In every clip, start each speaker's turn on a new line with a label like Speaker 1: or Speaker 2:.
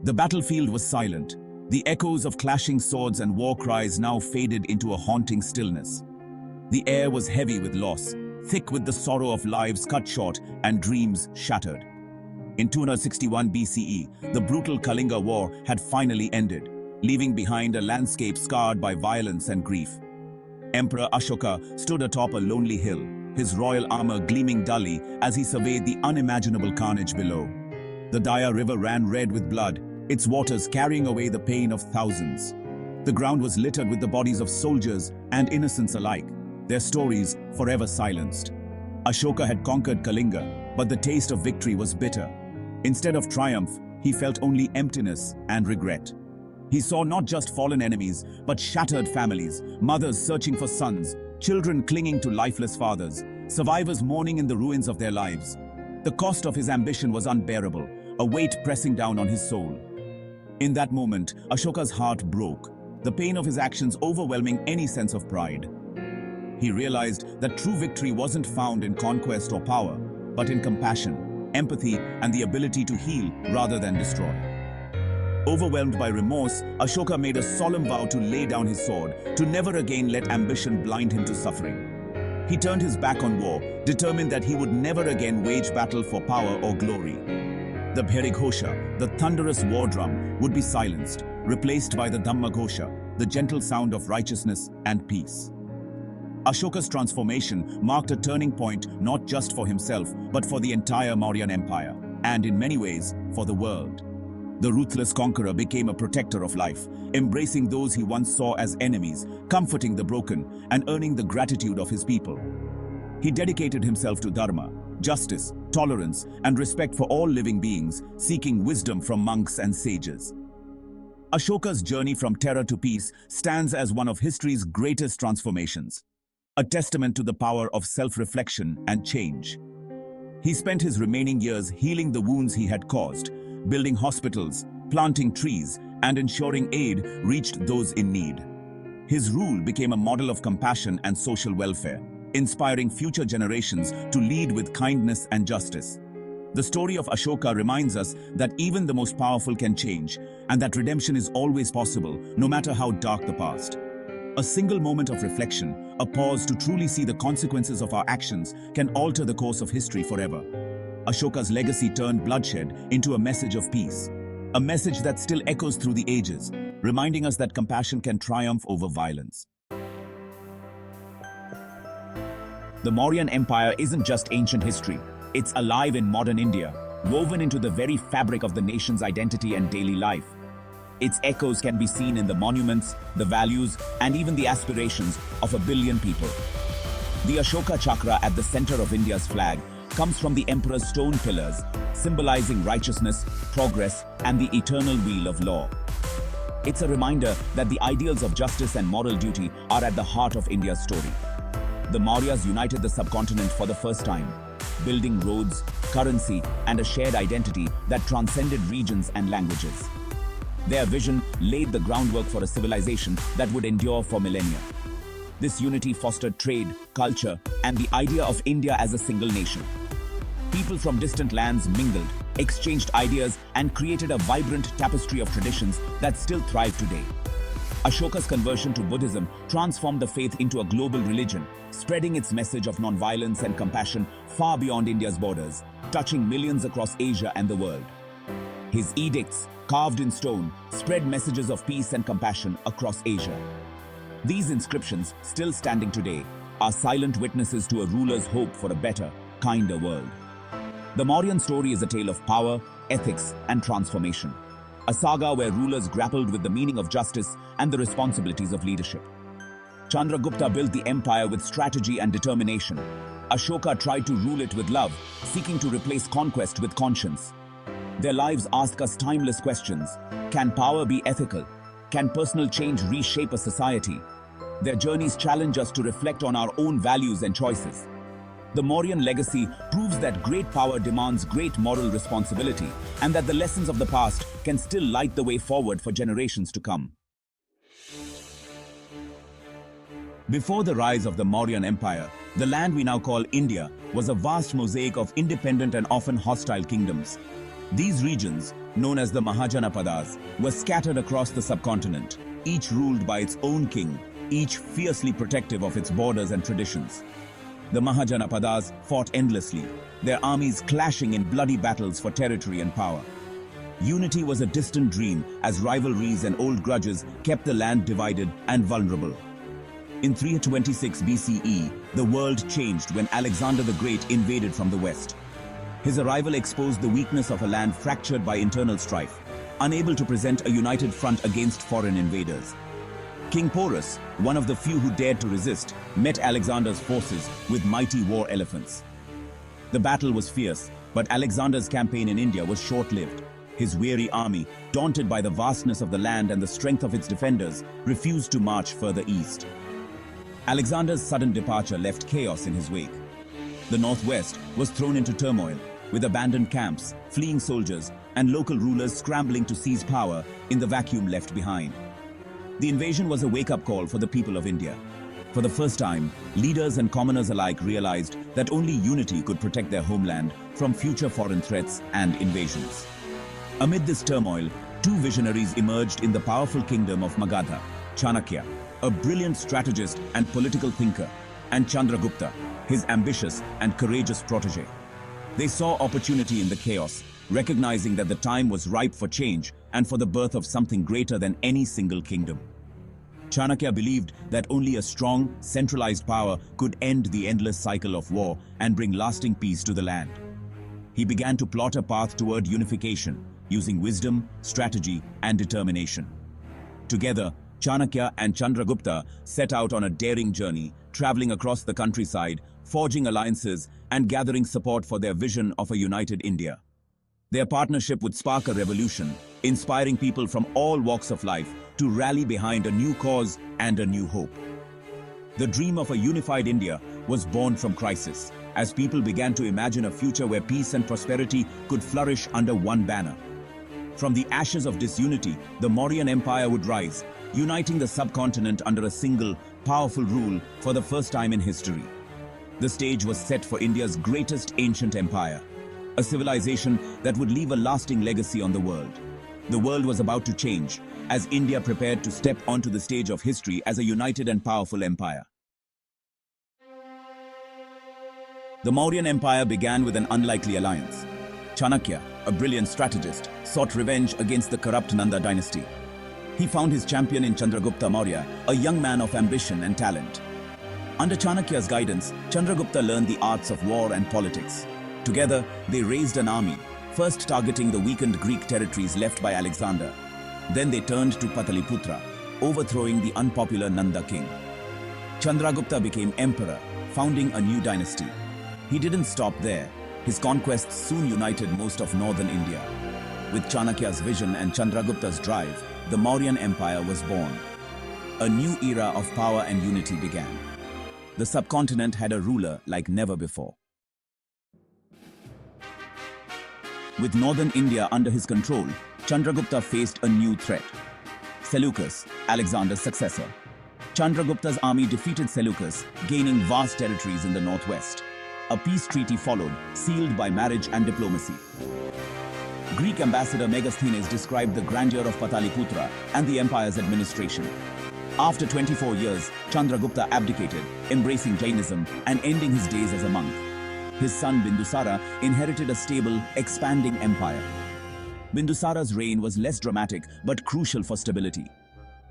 Speaker 1: The battlefield was silent. The echoes of clashing swords and war cries now faded into a haunting stillness. The air was heavy with loss, thick with the sorrow of lives cut short and dreams shattered. In 261 BCE, the brutal Kalinga War had finally ended, leaving behind a landscape scarred by violence and grief. Emperor Ashoka stood atop a lonely hill, his royal armor gleaming dully as he surveyed the unimaginable carnage below. The Daya river ran red with blood, its waters carrying away the pain of thousands. The ground was littered with the bodies of soldiers and innocents alike, their stories forever silenced. Ashoka had conquered Kalinga, but the taste of victory was bitter. Instead of triumph, he felt only emptiness and regret. He saw not just fallen enemies, but shattered families, mothers searching for sons, children clinging to lifeless fathers, survivors mourning in the ruins of their lives. The cost of his ambition was unbearable, a weight pressing down on his soul. In that moment, Ashoka's heart broke, the pain of his actions overwhelming any sense of pride. He realized that true victory wasn't found in conquest or power, but in compassion, empathy, and the ability to heal rather than destroy. Overwhelmed by remorse, Ashoka made a solemn vow to lay down his sword, to never again let ambition blind him to suffering. He turned his back on war, determined that he would never again wage battle for power or glory. The Bherighosha, the thunderous war drum, would be silenced, replaced by the Dhammaghosha, the gentle sound of righteousness and peace. Ashoka's transformation marked a turning point not just for himself, but for the entire Mauryan Empire, and in many ways, for the world. The ruthless conqueror became a protector of life, embracing those he once saw as enemies, comforting the broken, and earning the gratitude of his people. He dedicated himself to dharma, justice, tolerance, and respect for all living beings, seeking wisdom from monks and sages. Ashoka's journey from terror to peace stands as one of history's greatest transformations, a testament to the power of self-reflection and change. He spent his remaining years healing the wounds he had caused, building hospitals, planting trees, and ensuring aid reached those in need. His rule became a model of compassion and social welfare, inspiring future generations to lead with kindness and justice. The story of Ashoka reminds us that even the most powerful can change, and that redemption is always possible, no matter how dark the past. A single moment of reflection, a pause to truly see the consequences of our actions, can alter the course of history forever. Ashoka's legacy turned bloodshed into a message of peace, a message that still echoes through the ages, reminding us that compassion can triumph over violence. The Mauryan Empire isn't just ancient history, it's alive in modern India, woven into the very fabric of the nation's identity and daily life. Its echoes can be seen in the monuments, the values, and even the aspirations of a billion people. The Ashoka Chakra at the center of India's flag comes from the emperor's stone pillars, symbolizing righteousness, progress, and the eternal wheel of law. It's a reminder that the ideals of justice and moral duty are at the heart of India's story. The Mauryas united the subcontinent for the first time, building roads, currency, and a shared identity that transcended regions and languages. Their vision laid the groundwork for a civilization that would endure for millennia. This unity fostered trade, culture, and the idea of India as a single nation. People from distant lands mingled, exchanged ideas, and created a vibrant tapestry of traditions that still thrive today. Ashoka's conversion to Buddhism transformed the faith into a global religion, spreading its message of non-violence and compassion far beyond India's borders, touching millions across Asia and the world. His edicts, carved in stone, spread messages of peace and compassion across Asia. These inscriptions, still standing today, are silent witnesses to a ruler's hope for a better, kinder world. The Mauryan story is a tale of power, ethics, and transformation. A saga where rulers grappled with the meaning of justice and the responsibilities of leadership. Chandragupta built the empire with strategy and determination. Ashoka tried to rule it with love, seeking to replace conquest with conscience. Their lives ask us timeless questions. Can power be ethical? Can personal change reshape a society? Their journeys challenge us to reflect on our own values and choices. The Mauryan legacy proves that great power demands great moral responsibility, and that the lessons of the past can still light the way forward for generations to come. Before the rise of the Mauryan Empire, the land we now call India was a vast mosaic of independent and often hostile kingdoms. These regions, known as the Mahajanapadas, were scattered across the subcontinent, each ruled by its own king, each fiercely protective of its borders and traditions. The Mahajanapadas fought endlessly, their armies clashing in bloody battles for territory and power. Unity was a distant dream as rivalries and old grudges kept the land divided and vulnerable. In 326 BCE, the world changed when Alexander the Great invaded from the west. His arrival exposed the weakness of a land fractured by internal strife, unable to present a united front against foreign invaders. King Porus, one of the few who dared to resist, met Alexander's forces with mighty war elephants. The battle was fierce, but Alexander's campaign in India was short-lived. His weary army, daunted by the vastness of the land and the strength of its defenders, refused to march further east. Alexander's sudden departure left chaos in his wake. The northwest was thrown into turmoil, with abandoned camps, fleeing soldiers, and local rulers scrambling to seize power in the vacuum left behind. The invasion was a wake-up call for the people of India. For the first time, leaders and commoners alike realized that only unity could protect their homeland from future foreign threats and invasions. Amid this turmoil, two visionaries emerged in the powerful kingdom of Magadha: Chanakya, a brilliant strategist and political thinker, and Chandragupta, his ambitious and courageous protege. They saw opportunity in the chaos, recognizing that the time was ripe for change and for the birth of something greater than any single kingdom. Chanakya believed that only a strong, centralized power could end the endless cycle of war and bring lasting peace to the land. He began to plot a path toward unification, using wisdom, strategy, and determination. Together, Chanakya and Chandragupta set out on a daring journey, traveling across the countryside, forging alliances, and gathering support for their vision of a united India. Their partnership would spark a revolution, inspiring people from all walks of life to rally behind a new cause and a new hope. The dream of a unified India was born from crisis, as people began to imagine a future where peace and prosperity could flourish under one banner. From the ashes of disunity, the Mauryan Empire would rise, uniting the subcontinent under a single, powerful rule for the first time in history. The stage was set for India's greatest ancient empire, a civilization that would leave a lasting legacy on the world. The world was about to change, as India prepared to step onto the stage of history as a united and powerful empire. The Mauryan Empire began with an unlikely alliance. Chanakya, a brilliant strategist, sought revenge against the corrupt Nanda Dynasty. He found his champion in Chandragupta Maurya, a young man of ambition and talent. Under Chanakya's guidance, Chandragupta learned the arts of war and politics. Together, they raised an army, first targeting the weakened Greek territories left by Alexander. Then they turned to Pataliputra, overthrowing the unpopular Nanda king. Chandragupta became emperor, founding a new dynasty. He didn't stop there. His conquests soon united most of northern India. With Chanakya's vision and Chandragupta's drive, the Mauryan Empire was born. A new era of power and unity began. The subcontinent had a ruler like never before. With northern India under his control, Chandragupta faced a new threat: Seleucus, Alexander's successor. Chandragupta's army defeated Seleucus, gaining vast territories in the northwest. A peace treaty followed, sealed by marriage and diplomacy. Greek ambassador Megasthenes described the grandeur of Pataliputra and the empire's administration. After 24 years, Chandragupta abdicated, embracing Jainism and ending his days as a monk. His son Bindusara inherited a stable, expanding empire. Bindusara's reign was less dramatic but crucial for stability.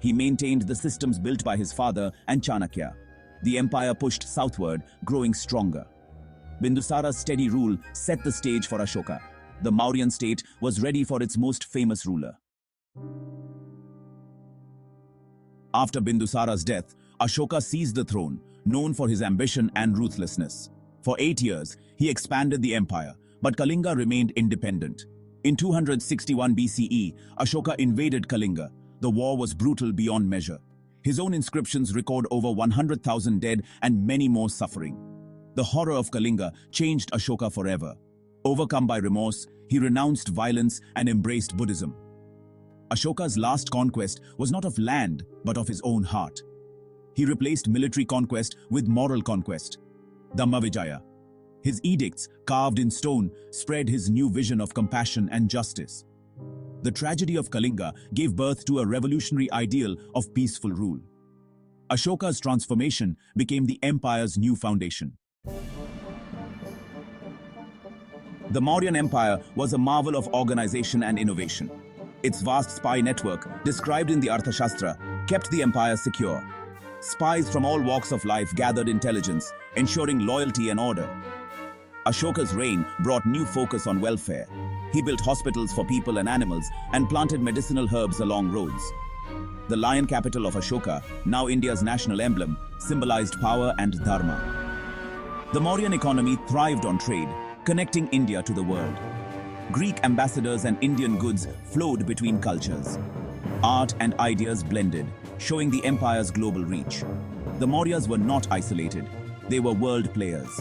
Speaker 1: He maintained the systems built by his father and Chanakya. The empire pushed southward, growing stronger. Bindusara's steady rule set the stage for Ashoka. The Mauryan state was ready for its most famous ruler. After Bindusara's death, Ashoka seized the throne, known for his ambition and ruthlessness. For 8 years, he expanded the empire, but Kalinga remained independent. In 261 BCE, Ashoka invaded Kalinga. The war was brutal beyond measure. His own inscriptions record over 100,000 dead and many more suffering. The horror of Kalinga changed Ashoka forever. Overcome by remorse, he renounced violence and embraced Buddhism. Ashoka's last conquest was not of land, but of his own heart. He replaced military conquest with moral conquest, Dhammavijaya. His edicts, carved in stone, spread his new vision of compassion and justice. The tragedy of Kalinga gave birth to a revolutionary ideal of peaceful rule. Ashoka's transformation became the empire's new foundation. The Mauryan Empire was a marvel of organization and innovation. Its vast spy network, described in the Arthashastra, kept the empire secure. Spies from all walks of life gathered intelligence, ensuring loyalty and order. Ashoka's reign brought new focus on welfare. He built hospitals for people and animals and planted medicinal herbs along roads. The lion capital of Ashoka, now India's national emblem, symbolized power and dharma. The Mauryan economy thrived on trade, connecting India to the world. Greek ambassadors and Indian goods flowed between cultures. Art and ideas blended, showing the empire's global reach. The Mauryas were not isolated. They were world players.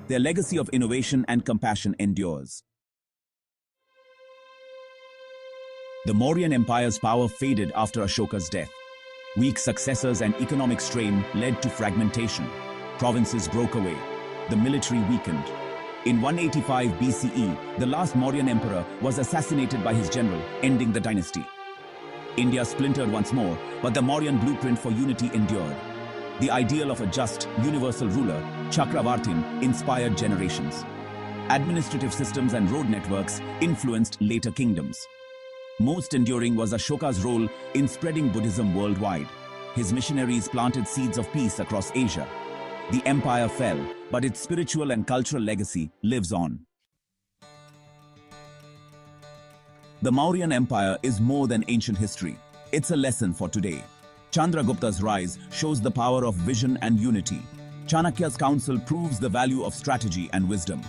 Speaker 1: Their legacy of innovation and compassion endures. The Mauryan Empire's power faded after Ashoka's death. Weak successors and economic strain led to fragmentation. Provinces broke away. The military weakened. In 185 BCE, the last Mauryan emperor was assassinated by his general, ending the dynasty. India splintered once more, but the Mauryan blueprint for unity endured. The ideal of a just, universal ruler, Chakravartin, inspired generations. Administrative systems and road networks influenced later kingdoms. Most enduring was Ashoka's role in spreading Buddhism worldwide. His missionaries planted seeds of peace across Asia. The empire fell, but its spiritual and cultural legacy lives on. The Mauryan Empire is more than ancient history. It's a lesson for today. Chandragupta's rise shows the power of vision and unity. Chanakya's counsel proves the value of strategy and wisdom.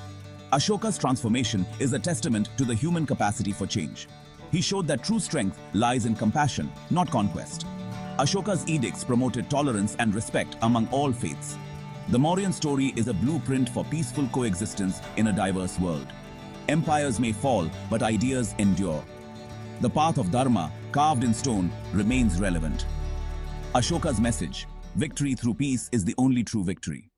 Speaker 1: Ashoka's transformation is a testament to the human capacity for change. He showed that true strength lies in compassion, not conquest. Ashoka's edicts promoted tolerance and respect among all faiths. The Mauryan story is a blueprint for peaceful coexistence in a diverse world. Empires may fall, but ideas endure. The path of Dharma, carved in stone, remains relevant. Ashoka's message, victory through peace, is the only true victory.